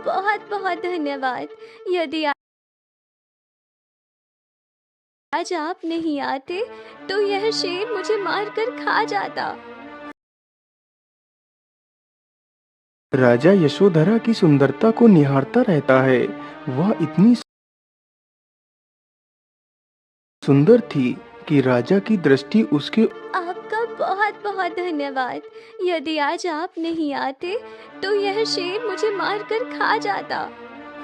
बहुत बहुत धन्यवाद। यदि आज आप नहीं आते तो यह शेर मुझे मारकर खा जाता। राजा यशोधरा की सुंदरता को निहारता रहता है। वह इतनी सुंदर थी कि राजा की दृष्टि उसके आपका बहुत बहुत धन्यवाद। यदि आज आप नहीं आते तो यह शेर मुझे मारकर खा जाता।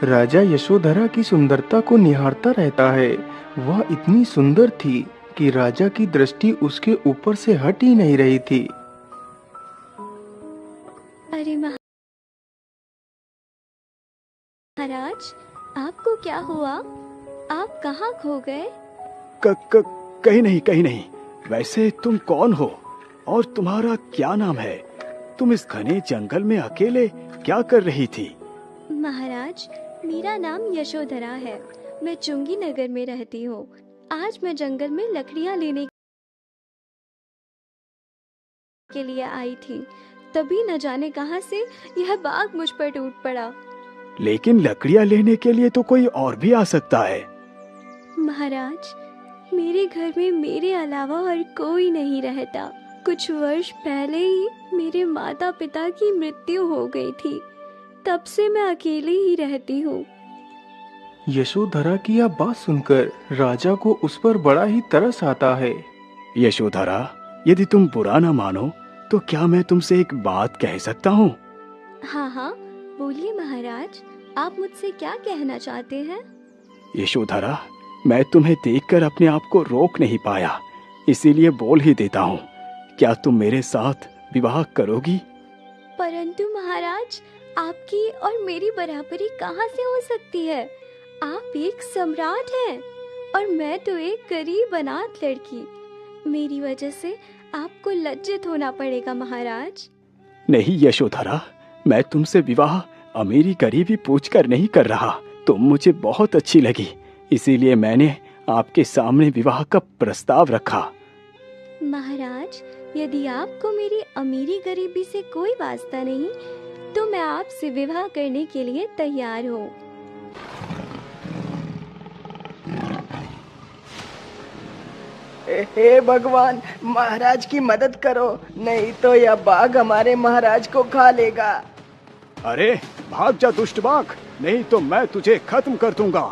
राजा यशोधरा की सुंदरता को निहारता रहता है। वह इतनी सुंदर थी कि राजा की दृष्टि उसके ऊपर से हट ही नहीं रही थी। अरे महाराज, आपको क्या हुआ? आप कहाँ खो गए? कहीं नहीं, कहीं नहीं। वैसे तुम कौन हो और तुम्हारा क्या नाम है? तुम इस घने जंगल में अकेले क्या कर रही थी? महाराज, मेरा नाम यशोधरा है। मैं चुंगी नगर में रहती हूँ। आज मैं जंगल में लकड़ियाँ लेने के लिए आई थी, तभी न जाने कहां से यह बाघ मुझ पर टूट पड़ा। लेकिन लकड़ियाँ लेने के लिए तो कोई और भी आ सकता है। महाराज, मेरे घर में मेरे अलावा और कोई नहीं रहता। कुछ वर्ष पहले ही मेरे माता पिता की मृत्यु हो गई थी। तब से मैं अकेली ही रहती हूँ। यशोधरा की यह बात सुनकर राजा को उस पर बड़ा ही तरस आता है। यशोधरा, यदि तुम बुरा न मानो तो क्या मैं तुमसे एक बात कह सकता हूँ? हाँ हाँ, बोलिए महाराज, आप मुझसे क्या कहना चाहते हैं? यशोधरा, मैं तुम्हें देखकर अपने आप को रोक नहीं पाया, इसीलिए बोल ही देता हूँ। क्या तुम मेरे साथ विवाह करोगी? परंतु महाराज, आपकी और मेरी बराबरी कहाँ से हो सकती है? आप एक सम्राट हैं और मैं तो एक गरीब अनाथ लड़की। मेरी वजह से आपको लज्जित होना पड़ेगा महाराज। नहीं यशोधरा, मैं तुमसे विवाह अमीरी गरीबी पूछकर नहीं कर रहा। तुम मुझे बहुत अच्छी लगी, इसीलिए मैंने आपके सामने विवाह का प्रस्ताव रखा। महाराज, यदि आपको मेरी अमीरी गरीबी से कोई वास्ता नहीं तो मैं आपसे विवाह करने के लिए तैयार हूँ। हे भगवान, महाराज की मदद करो, नहीं तो यह बाघ हमारे महाराज को खा लेगा। अरे भाग जा दुष्ट बाघ, नहीं तो मैं तुझे खत्म कर दूंगा।